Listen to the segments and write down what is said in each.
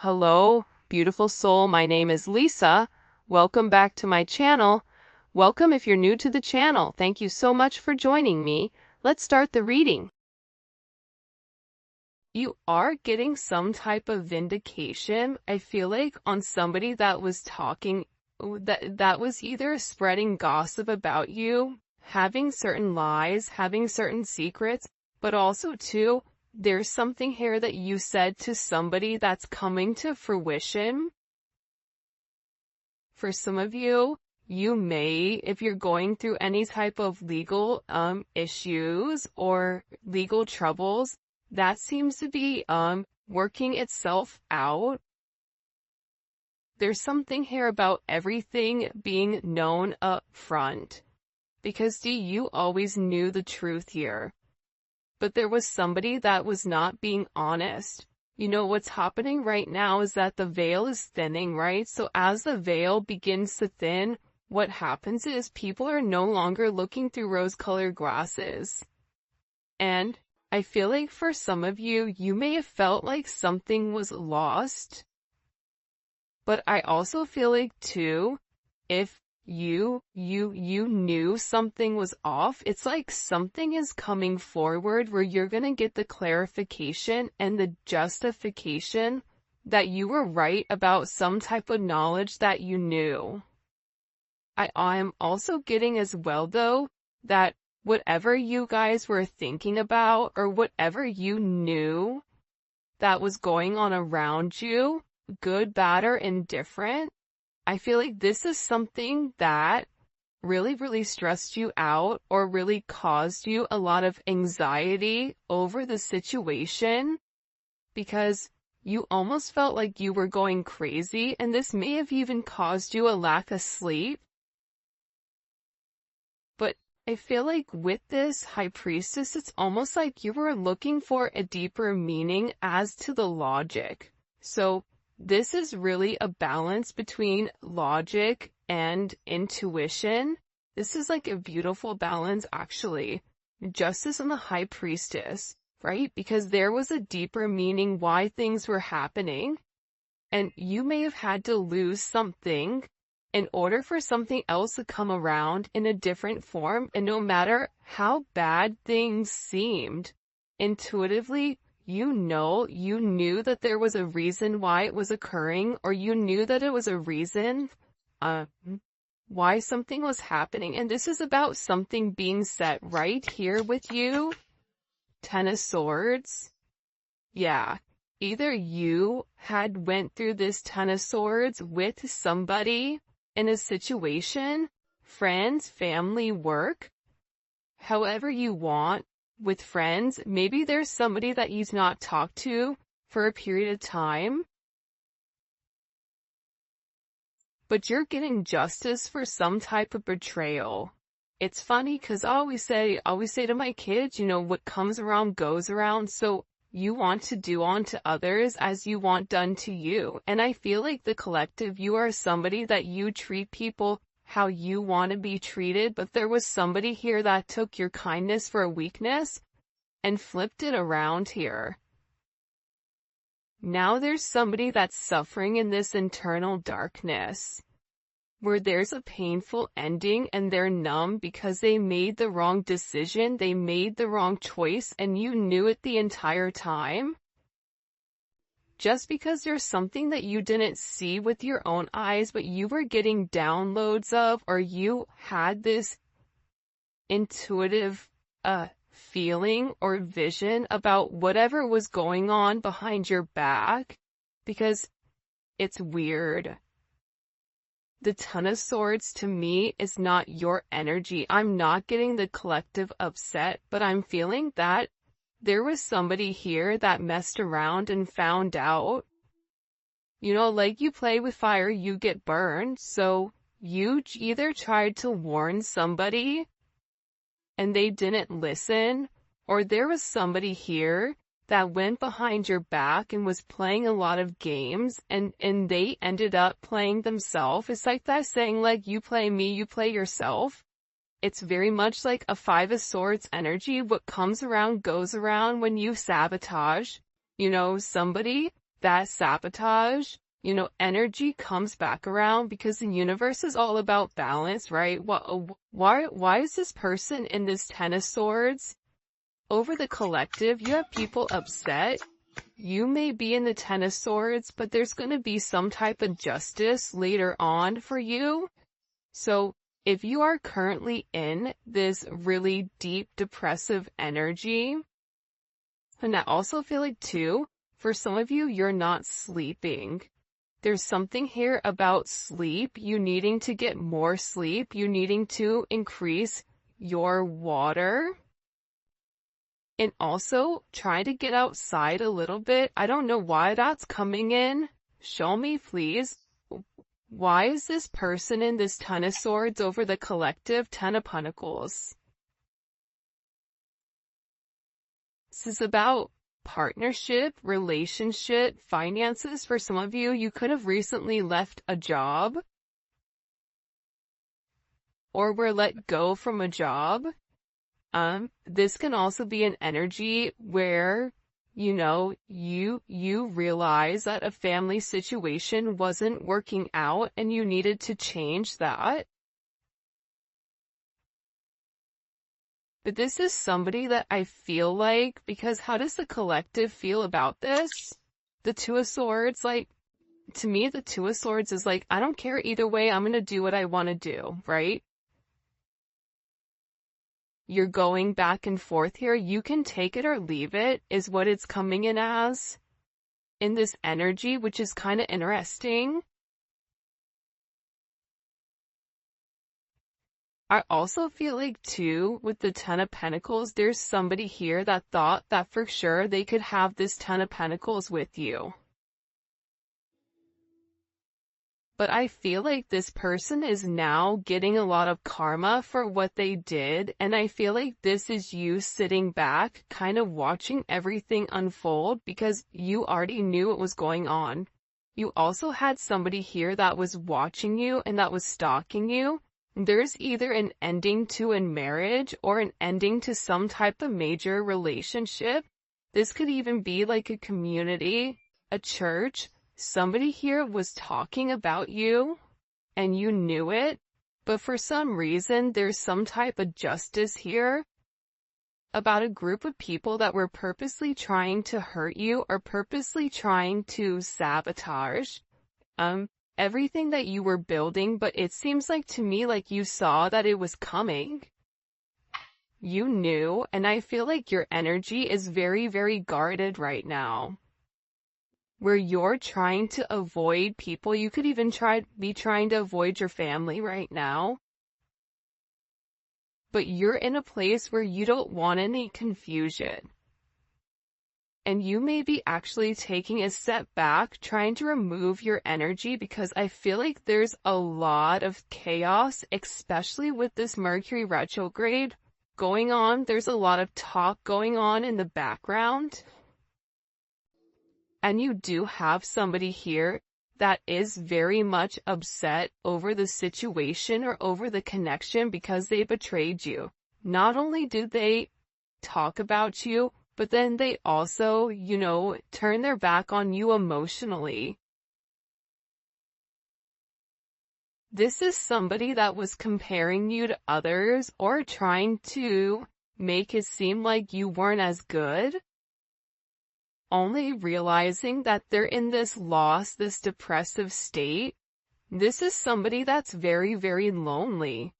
Hello, beautiful soul. My name is Lisa. Welcome back to my channel. Welcome if you're new to the channel. Thank you so much for joining me. Let's start the reading. You are getting some type of vindication, I feel like, on somebody that was talking, that was either spreading gossip about you, having certain lies, having certain secrets, but also too, there's something here that you said to somebody that's coming to fruition. For some of you, you may, if you're going through any type of legal issues or legal troubles, that seems to be working itself out. There's something here about everything being known up front. Because you always knew the truth here. But there was somebody that was not being honest. You know, what's happening right now is that the veil is thinning, right? So as the veil begins to thin, what happens is people are no longer looking through rose-colored glasses. And I feel like for some of you, you may have felt like something was lost. But I also feel like too, if you knew something was off, it's like something is coming forward where you're gonna get the clarification and the justification that you were right about some type of knowledge that you knew. I'm also getting as well though, that whatever you guys were thinking about or whatever you knew that was going on around you, good, bad, or indifferent, I feel like this is something that really stressed you out or really caused you a lot of anxiety over the situation because you almost felt like you were going crazy, and this may have even caused you a lack of sleep. But I feel like with this High Priestess, it's almost like you were looking for a deeper meaning as to the logic. So this is really a balance between logic and intuition. This is like a beautiful balance, actually. Justice and the High Priestess, right? Because there was a deeper meaning why things were happening. And you may have had to lose something in order for something else to come around in a different form. And no matter how bad things seemed, intuitively, you knew that there was a reason why it was occurring, or you knew that it was a reason why something was happening. And this is about something being set right here with you. Ten of Swords. Yeah. Either you had went through this Ten of Swords with somebody in a situation, friends, family, work, however you want. With friends, maybe there's somebody that you've not talked to for a period of time, but you're getting justice for some type of betrayal. It's funny because I always say to my kids, you know, what comes around goes around. So you want to do unto others as you want done to you. And I feel like the collective, you are somebody that you treat people how you want to be treated, but there was somebody here that took your kindness for a weakness and flipped it around here. Now there's somebody that's suffering in this internal darkness, where there's a painful ending and they're numb because they made the wrong decision, they made the wrong choice, and you knew it the entire time. Just because there's something that you didn't see with your own eyes, but you were getting downloads of, or you had this intuitive feeling or vision about whatever was going on behind your back, because it's weird. The Ten of Swords to me is not your energy. I'm not getting the collective upset, but I'm feeling that there was somebody here that messed around and found out. You know, like you play with fire, you get burned. So you either tried to warn somebody and they didn't listen, or there was somebody here that went behind your back and was playing a lot of games, and they ended up playing themselves. It's like that saying, like, you play me, you play yourself. It's very much like a Five of Swords energy. What comes around goes around when you sabotage, you know, somebody. that sabotage, energy comes back around because the universe is all about balance, right? Why is this person in this Ten of Swords? Over the collective, you have people upset. You may be in the Ten of Swords, but there's going to be some type of justice later on for you. So if you are currently in this really deep depressive energy, and I also feel like too, for some of you, you're not sleeping. There's something here about sleep, you needing to get more sleep, you needing to increase your water. And also, try to get outside a little bit. I don't know why that's coming in. Show me, please. Why is this person in this Ten of Swords over the collective Ten of Pentacles? This is about partnership, relationship, finances. For some of you, you could have recently left a job or were let go from a job. This can also be an energy where, you realize that a family situation wasn't working out and you needed to change that. But this is somebody that I feel like, because how does the collective feel about this? The Two of Swords, to me, the Two of Swords is I don't care either way, I'm gonna do what I want to do, right? You're going back and forth here. You can take it or leave it, is what it's coming in as. In this energy, which is kind of interesting. I also feel like too, with the Ten of Pentacles, there's somebody here that thought that for sure they could have this Ten of Pentacles with you. But I feel like this person is now getting a lot of karma for what they did, and I feel like this is you sitting back, kind of watching everything unfold because you already knew what was going on. You also had somebody here that was watching you and that was stalking you. There's either an ending to a marriage or an ending to some type of major relationship. This could even be like a community, a church. Somebody here was talking about you, and you knew it, but for some reason there's some type of justice here about a group of people that were purposely trying to hurt you or purposely trying to sabotage everything that you were building, but it seems like to me like you saw that it was coming. You knew, and I feel like your energy is very, very guarded right now. Where you're trying to avoid people. You could even be trying to avoid your family right now. But you're in a place where you don't want any confusion. And you may be actually taking a step back, trying to remove your energy, because I feel like there's a lot of chaos, especially with this Mercury retrograde going on. There's a lot of talk going on in the background. And you do have somebody here that is very much upset over the situation or over the connection because they betrayed you. Not only do they talk about you, but then they also, turn their back on you emotionally. This is somebody that was comparing you to others or trying to make it seem like you weren't as good. Only realizing that they're in this loss, this depressive state. This is somebody that's very, very lonely.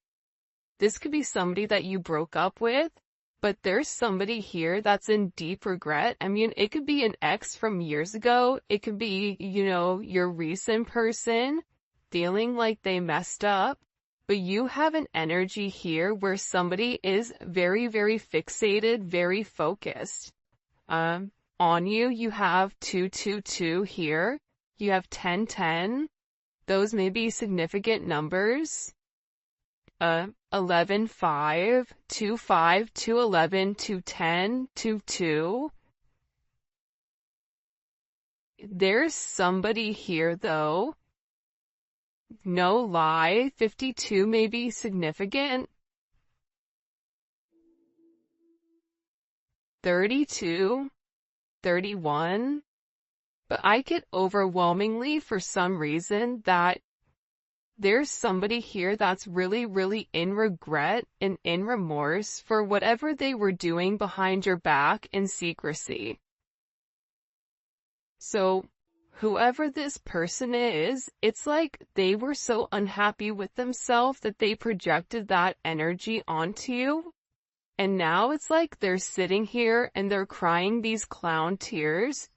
This could be somebody that you broke up with, but there's somebody here that's in deep regret. I mean, it could be an ex from years ago. It could be, your recent person feeling like they messed up. But you have an energy here where somebody is very, very fixated, very focused. On you, you have 222 here. You have 1010. Those may be significant numbers. 11, 5, 2, 5, 2, 11, 2, 10, 2, 2. There's somebody here though. No lie, 52 may be significant. 32. 31, But I get overwhelmingly for some reason that there's somebody here that's really, really in regret and in remorse for whatever they were doing behind your back in secrecy. So, whoever this person is, it's like they were so unhappy with themselves that they projected that energy onto you. And now it's like they're sitting here and they're crying these clown tears,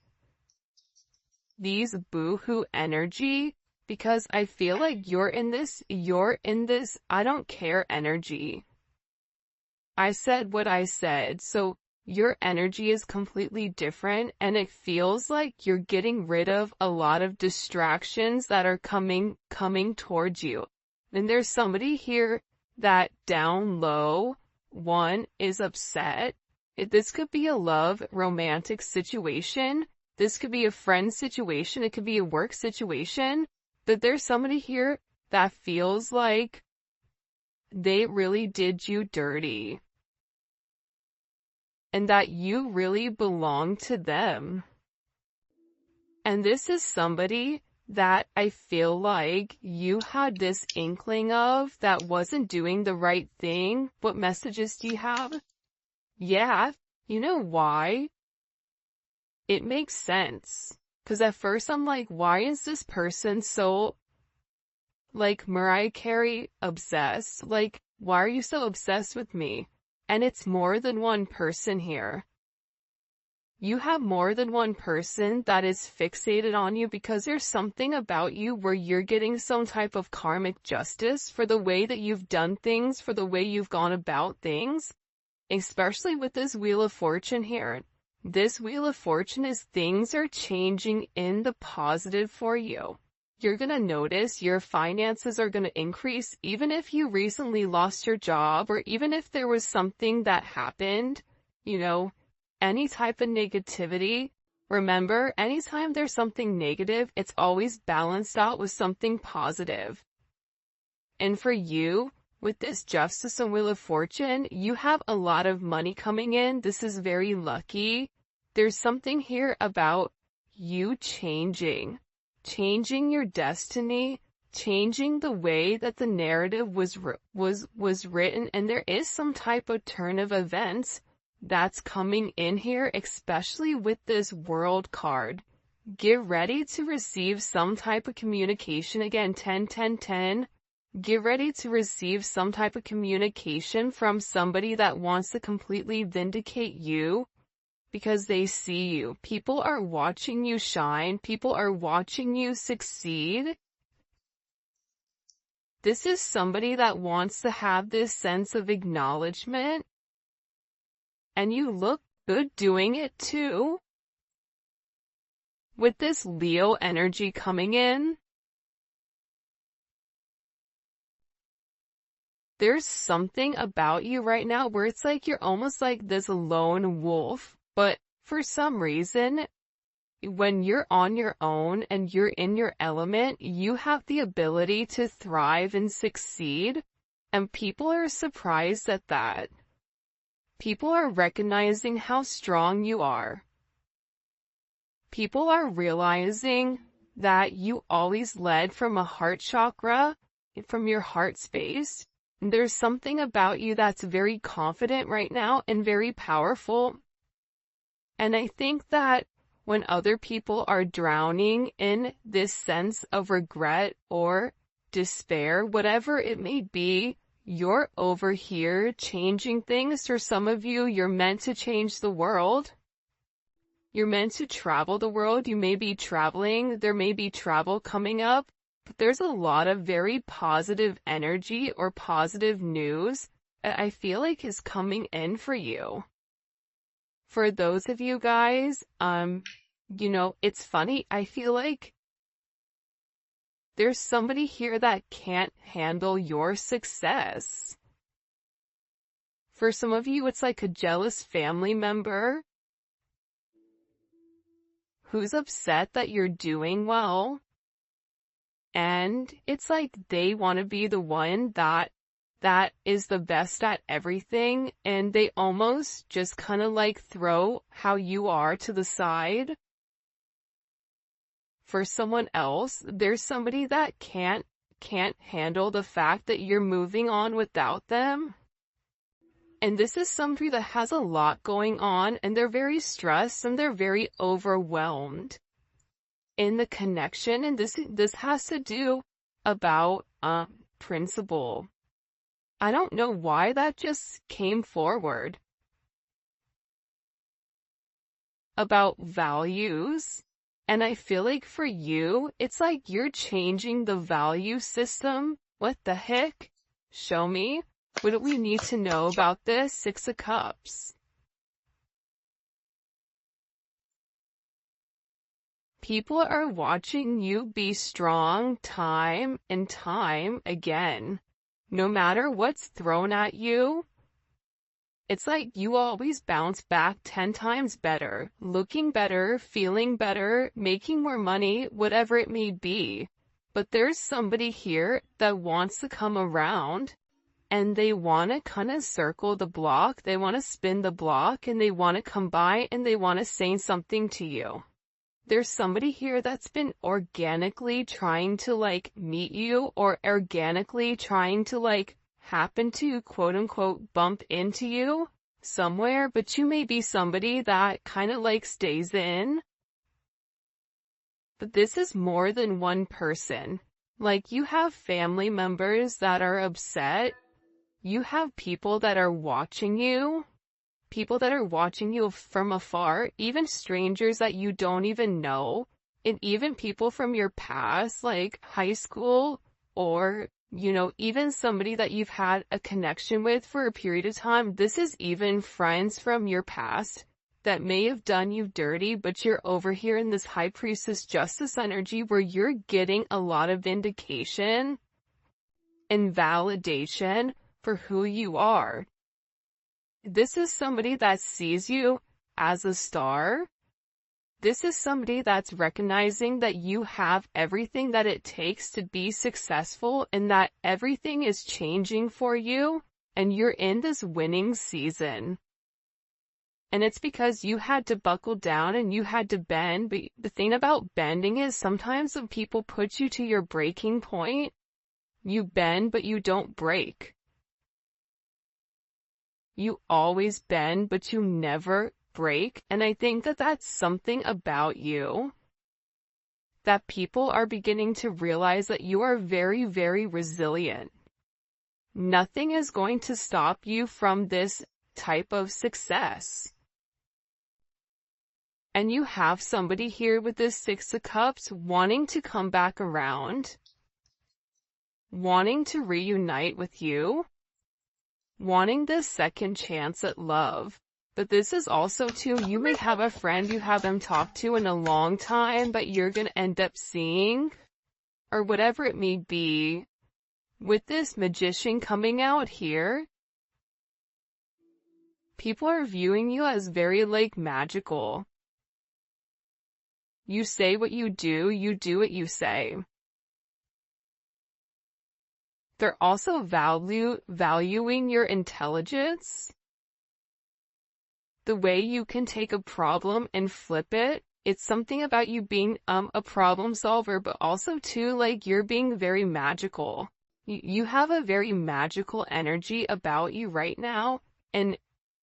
these boo-hoo energy, because I feel like you're in this I don't care energy. I said what I said, so your energy is completely different, and it feels like you're getting rid of a lot of distractions that are coming towards you. And there's somebody here that down low, one, is upset. This could be a love, romantic situation. This could be a friend situation. It could be a work situation. But there's somebody here that feels like they really did you dirty. And that you really belong to them. And this is somebody that I feel like you had this inkling of that wasn't doing the right thing. What messages do you have? Yeah, you know why? It makes sense. Because at first I'm like, why is this person so, like, Mariah Carey obsessed? Like, why are you so obsessed with me? And it's more than one person here. You have more than one person that is fixated on you because there's something about you where you're getting some type of karmic justice for the way that you've done things, for the way you've gone about things, especially with this Wheel of Fortune here. This Wheel of Fortune is things are changing in the positive for you. You're going to notice your finances are going to increase even if you recently lost your job or even if there was something that happened, any type of negativity. Remember, anytime there's something negative, it's always balanced out with something positive. And for you, with this Justice and Wheel of Fortune, you have a lot of money coming in. This is very lucky. There's something here about you changing your destiny, changing the way that the narrative was written, and there is some type of turn of events that's coming in here, especially with this World card. Get ready to receive some type of communication. Again, 10, 10, 10. Get ready to receive some type of communication from somebody that wants to completely vindicate you because they see you. People are watching you shine. People are watching you succeed. This is somebody that wants to have this sense of acknowledgement. And you look good doing it too. With this Leo energy coming in, there's something about you right now where it's like you're almost like this lone wolf, but for some reason, when you're on your own and you're in your element, you have the ability to thrive and succeed, and people are surprised at that. People are recognizing how strong you are. People are realizing that you always led from a heart chakra, from your heart space. There's something about you that's very confident right now and very powerful. And I think that when other people are drowning in this sense of regret or despair, whatever it may be, you're over here changing things. For some of you, you're meant to change the world. You're meant to travel the world. You may be traveling. There may be travel coming up. But there's a lot of very positive energy or positive news that I feel like is coming in for you. For those of you guys, it's funny. I feel like there's somebody here that can't handle your success. For some of you, it's like a jealous family member who's upset that you're doing well. And it's like they want to be the one that is the best at everything, and they almost just kind of like throw how you are to the side. for someone else. There's somebody that can't handle the fact that you're moving on without them. And this is somebody that has a lot going on, and they're very stressed and they're very overwhelmed in the connection. And this has to do about principle. I don't know why that just came forward. About values. And I feel like for you, it's like you're changing the value system. What the heck? Show me. What do we need to know about this? Six of Cups. People are watching you be strong time and time again. No matter what's thrown at you, it's like you always bounce back 10 times better, looking better, feeling better, making more money, whatever it may be. But there's somebody here that wants to come around, and they want to kind of circle the block, they want to spin the block, and they want to come by and they want to say something to you. There's somebody here that's been organically trying to like meet you, or organically trying to like happen to quote unquote bump into you somewhere, but you may be somebody that kind of like stays in. But this is more than one person. Like, you have family members that are upset. You have people that are watching you. People that are watching you from afar, even strangers that you don't even know, and even people from your past, like high school, or, you know, even somebody that you've had a connection with for a period of time. This is even friends from your past that may have done you dirty, but you're over here in this High Priestess Justice energy where you're getting a lot of vindication and validation for who you are. This is somebody that sees you as a star. This is somebody that's recognizing that you have everything that it takes to be successful, and that everything is changing for you, and you're in this winning season. And it's because you had to buckle down and you had to bend. But the thing about bending is sometimes when people put you to your breaking point, you bend but you don't break. You always bend, but you never break. And I think that that's something about you that people are beginning to realize, that you are very, very resilient. Nothing is going to stop you from this type of success. And you have somebody here with this Six of Cups wanting to come back around, wanting to reunite with you, wanting this second chance at love. But this is also too, you may have a friend you haven't talked to in a long time, but you're going to end up seeing, or whatever it may be. With this Magician coming out here, people are viewing you as very like magical. You say what you do what you say. They're also valuing your intelligence. The way you can take a problem and flip it. It's something about you being a problem solver, but also too, like, you're being very magical. You have a very magical energy about you right now, and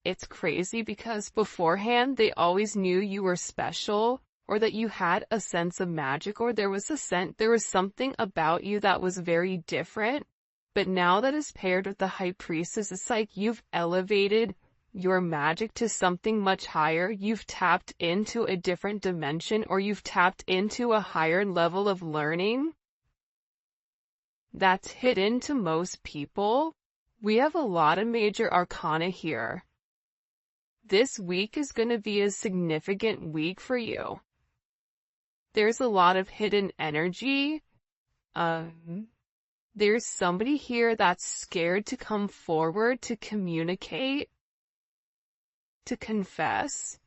it's crazy because beforehand they always knew you were special, or that you had a sense of magic, or there was something about you that was very different. But now that is paired with the High Priestess, it's like you've elevated your magic to something much higher. You've tapped into a different dimension, or you've tapped into a higher level of learning that's hidden to most people. We have a lot of major arcana here. This week is going to be a significant week for you. There's a lot of hidden energy. There's somebody here that's scared to come forward, to communicate, to confess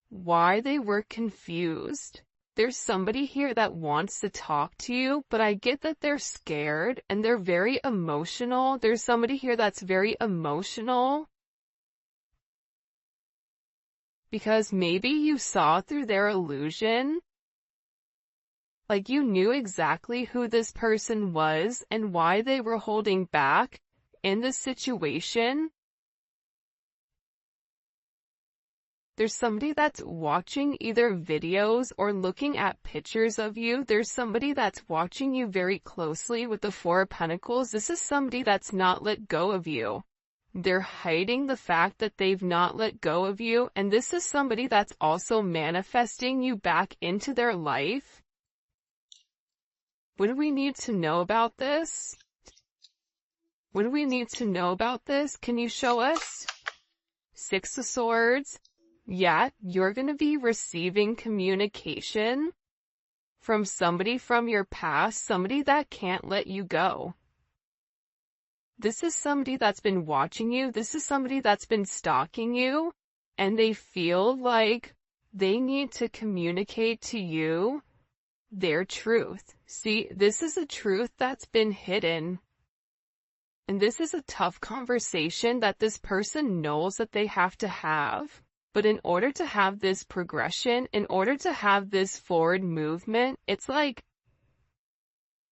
why they were confused. There's somebody here that wants to talk to you, but I get that they're scared and they're very emotional. There's somebody here that's very emotional because maybe you saw through their illusion. Like you knew exactly who this person was and why they were holding back in the situation. There's somebody that's watching either videos or looking at pictures of you. There's somebody that's watching you very closely with the Four of Pentacles. This is somebody that's not let go of you. They're hiding the fact that they've not let go of you. And this is somebody that's also manifesting you back into their life. What do we need to know about this? What do we need to know about this? Can you show us? Six of Swords. Yeah, you're going to be receiving communication from somebody from your past, somebody that can't let you go. This is somebody that's been watching you. This is somebody that's been stalking you, and they feel like they need to communicate to you their truth. See, this is a truth that's been hidden. And this is a tough conversation that this person knows that they have to have. But in order to have this progression, in order to have this forward movement, it's like,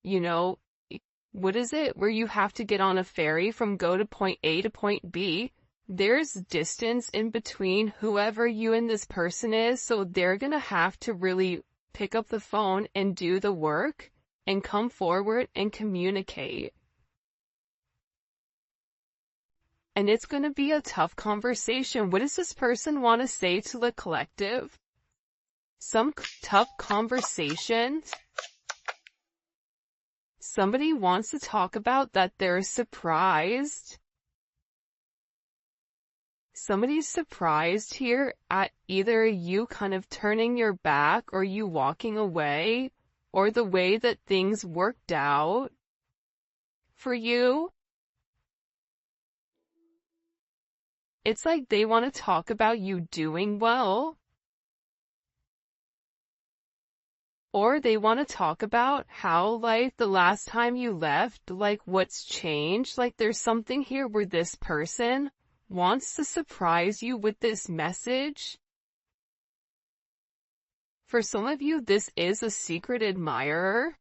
you know, what is it? Where you have to get on a ferry from go to point A to point B. There's distance in between whoever you and this person is, so they're gonna have to really pick up the phone and do the work and come forward and communicate. And it's going to be a tough conversation. What does this person want to say to the collective? Some tough conversations. Somebody wants to talk about that they're surprised. Somebody's surprised here at either you kind of turning your back or you walking away or the way that things worked out for you. It's like they want to talk about you doing well. Or they want to talk about how, like, the last time you left, like, what's changed. Like, there's something here where this person wants to surprise you with this message. For some of you, this is a secret admirer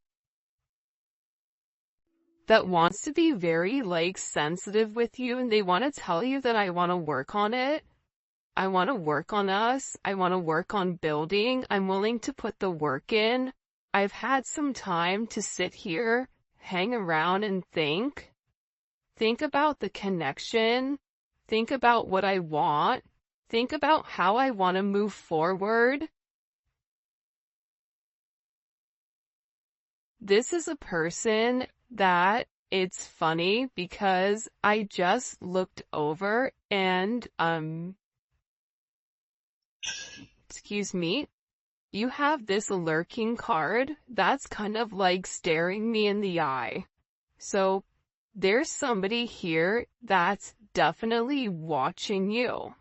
that wants to be very, like, sensitive with you, and they want to tell you that I want to work on it. I want to work on us. I want to work on building. I'm willing to put the work in. I've had some time to sit here, hang around and think. Think about the connection. Think about what I want. Think about how I want to move forward. This is a person that it's funny because I just looked over and, excuse me, you have this lurking card that's kind of like staring me in the eye. So there's somebody here that's definitely watching you.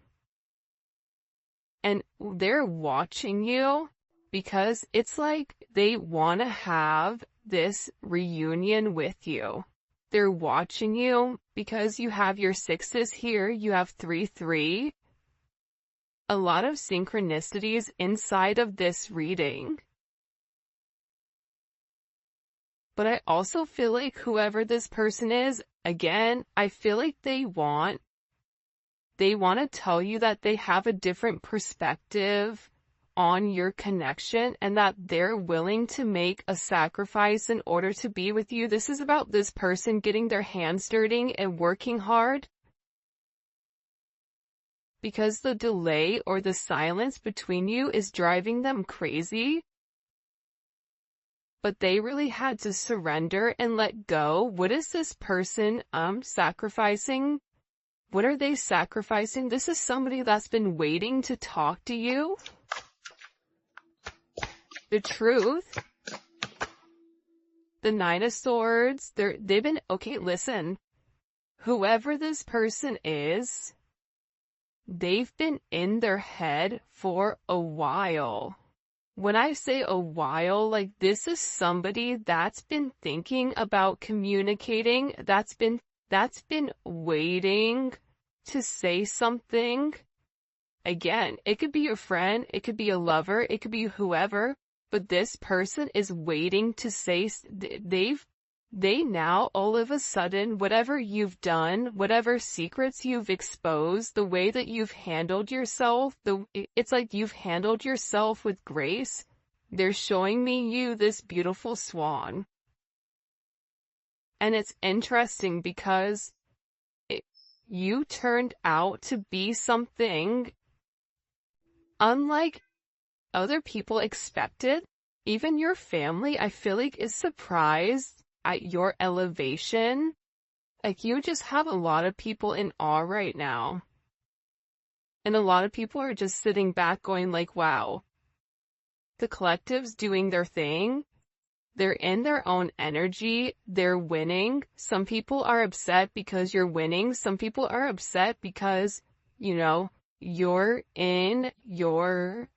And they're watching you because it's like they want to have this reunion with you. They're watching you because you have your sixes here, you have 3-3. A lot of synchronicities inside of this reading. But I also feel like whoever this person is, again, I feel like they want to tell you that they have a different perspective on your connection and that they're willing to make a sacrifice in order to be with you. This is about this person getting their hands dirty and working hard. Because the delay or the silence between you is driving them crazy. But they really had to surrender and let go. What is this person sacrificing? What are they sacrificing? This is somebody that's been waiting to talk to you. The truth. The Nine of Swords. They've been, okay, listen. Whoever this person is, they've been in their head for a while. When I say a while, like this is somebody that's been thinking about communicating, that's been waiting to say something. Again, it could be your friend, it could be a lover, it could be whoever, but this person is waiting to say, they now, all of a sudden, whatever you've done, whatever secrets you've exposed, the way that you've handled yourself, it's like you've handled yourself with grace. They're showing me you this beautiful swan. And it's interesting because you turned out to be something unlike other people expected. Even your family, I feel like, is surprised at your elevation. Like, you just have a lot of people in awe right now. And a lot of people are just sitting back going like, wow. The collective's doing their thing. They're in their own energy. They're winning. Some people are upset because you're winning. Some people are upset because, you know, you're in your,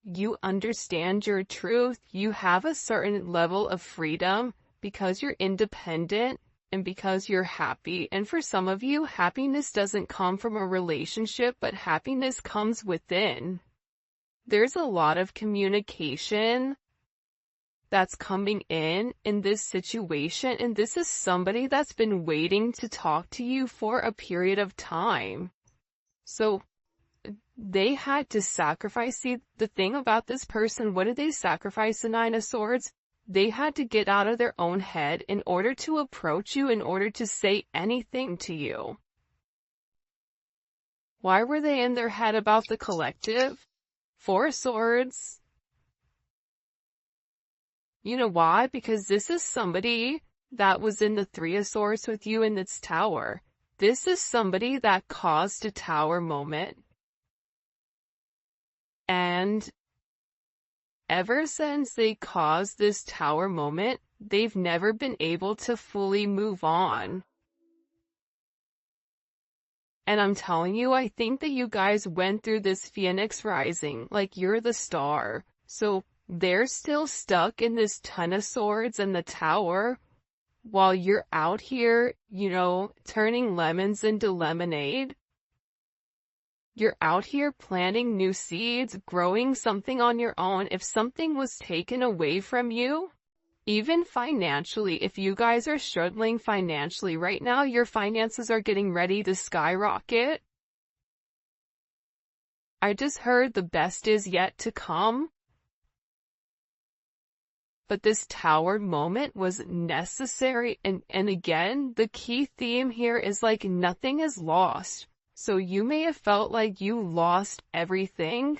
you understand your truth. You have a certain level of freedom because you're independent and because you're happy. And for some of you, happiness doesn't come from a relationship, but happiness comes within. There's a lot of communication that's coming in this situation, and this is somebody that's been waiting to talk to you for a period of time. So they had to sacrifice. See, the thing about this person, what did they sacrifice? The Nine of Swords? They had to get out of their own head in order to approach you, in order to say anything to you. Why were they in their head about the collective? Four of Swords. You know why? Because this is somebody that was in the Three of Swords with you in this tower. This is somebody that caused a tower moment. And ever since they caused this tower moment, they've never been able to fully move on. And I'm telling you, I think that you guys went through this Phoenix rising, like you're the star. So they're still stuck in this Ten of Swords and the tower, while you're out here, you know, turning lemons into lemonade. You're out here planting new seeds, growing something on your own. If something was taken away from you, even financially, if you guys are struggling financially right now, your finances are getting ready to skyrocket. I just heard the best is yet to come. But this tower moment was necessary, and again, the key theme here is like nothing is lost. So you may have felt like you lost everything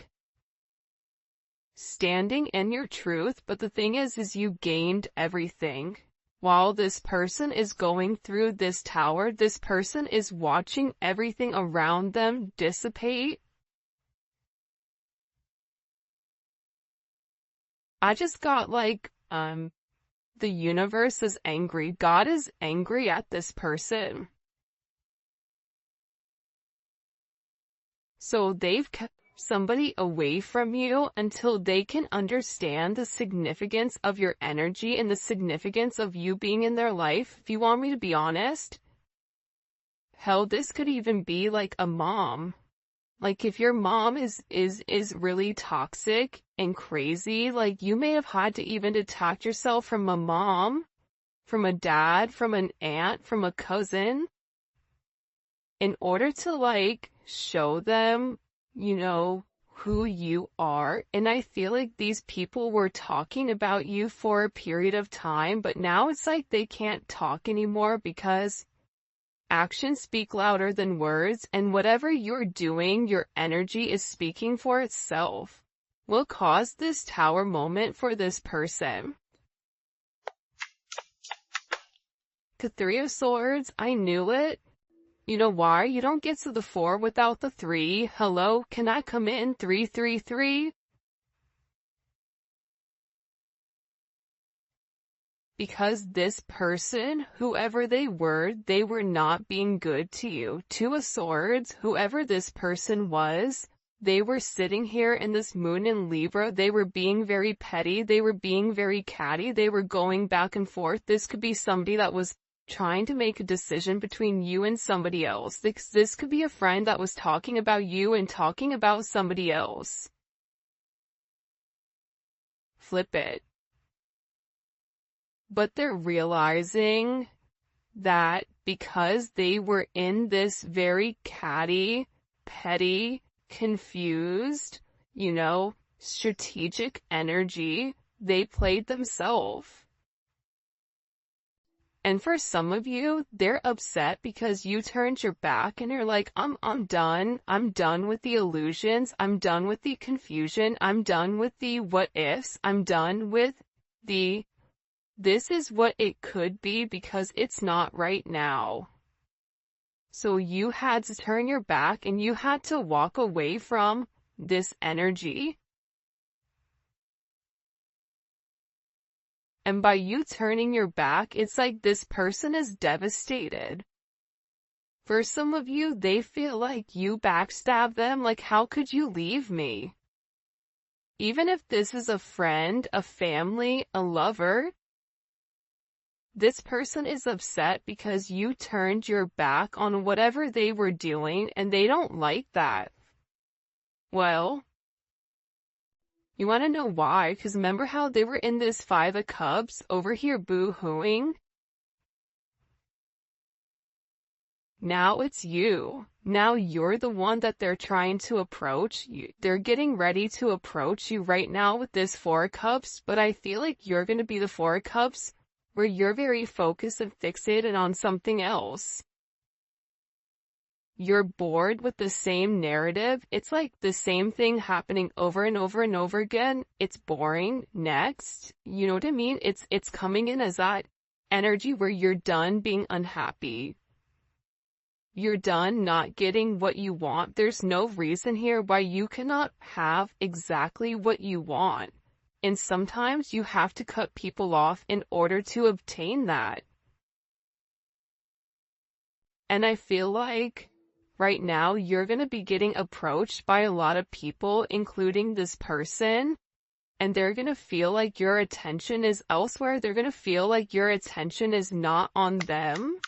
standing in your truth, but the thing is you gained everything. While this person is going through this tower, this person is watching everything around them dissipate. I just got like, the universe is angry. God is angry at this person. So they've kept somebody away from you until they can understand the significance of your energy and the significance of you being in their life. If you want me to be honest, hell, this could even be like a mom. Like if your mom is really toxic and crazy, like you may have had to even detach yourself from a mom, from a dad, from an aunt, from a cousin, in order to like show them, you know, who you are. And I feel like these people were talking about you for a period of time, but now it's like they can't talk anymore because actions speak louder than words, and whatever you're doing, your energy is speaking for itself. Will cause this tower moment for this person. The Three of Swords, I knew it. You know why? You don't get to the 4 without the 3. Hello, can I come in? 333? Because this person, whoever they were not being good to you. Two of Swords, whoever this person was, they were sitting here in this moon in Libra. They were being very petty. They were being very catty. They were going back and forth. This could be somebody that was trying to make a decision between you and somebody else. This could be a friend that was talking about you and talking about somebody else. flip it. But they're realizing that because they were in this very catty, petty, confused, strategic energy, they played themselves. And for some of you, they're upset because you turned your back and you're like, I'm done. I'm done with the illusions. I'm done with the confusion. I'm done with the what ifs. I'm done with the this is what it could be because it's not right now. So you had to turn your back and you had to walk away from this energy. And by you turning your back, it's like this person is devastated. For some of you, they feel like you backstabbed them, like how could you leave me? Even if this is a friend, a family, a lover, this person is upset because you turned your back on whatever they were doing and they don't like that. Well, you want to know why? Because remember how they were in this Five of Cups over here boo-hooing? Now it's you. Now you're the one that they're trying to approach. They're getting ready to approach you right now with this Four of Cups, but I feel like you're going to be the Four of Cups where you're very focused and fixated on something else. You're bored with the same narrative. It's like the same thing happening over and over and over again. It's boring. Next. You know what I mean? It's coming in as that energy where you're done being unhappy. You're done not getting what you want. There's no reason here why you cannot have exactly what you want. And sometimes you have to cut people off in order to obtain that. And I feel like right now, you're going to be getting approached by a lot of people, including this person, and they're going to feel like your attention is elsewhere. They're going to feel like your attention is not on them.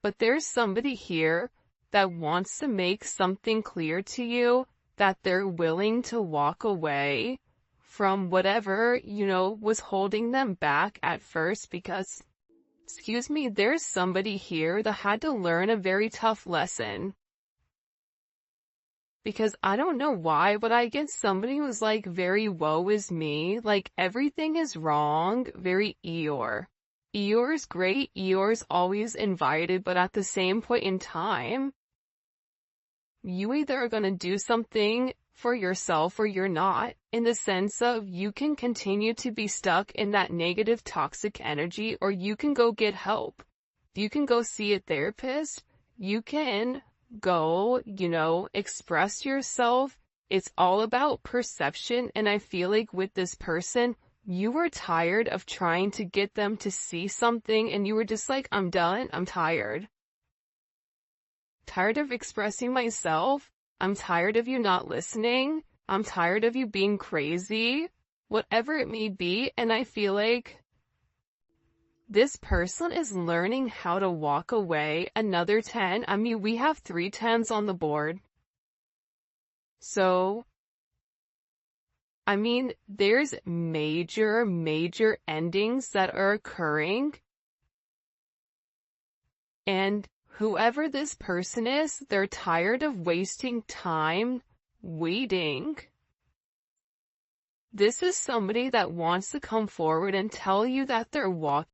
But there's somebody here that wants to make something clear to you, that they're willing to walk away from whatever, was holding them back at first because excuse me, there's somebody here that had to learn a very tough lesson. Because I don't know why, but I get somebody who's like very woe is me, like everything is wrong, very Eeyore. Eeyore's great, Eeyore's always invited, but at the same point in time, you either are going to do something for yourself or you're not, in the sense of you can continue to be stuck in that negative toxic energy, or you can go get help. You can go see a therapist. You can go, express yourself. It's all about perception. And I feel like with this person, you were tired of trying to get them to see something and you were just like, I'm done. I'm tired. Tired of expressing myself. I'm tired of you not listening. I'm tired of you being crazy, whatever it may be. And I feel like this person is learning how to walk away. Another 10. I mean, we have 3 10s on the board. So, I mean, there's major endings that are occurring. And whoever this person is, they're tired of wasting time waiting. This is somebody that wants to come forward and tell you that they're walking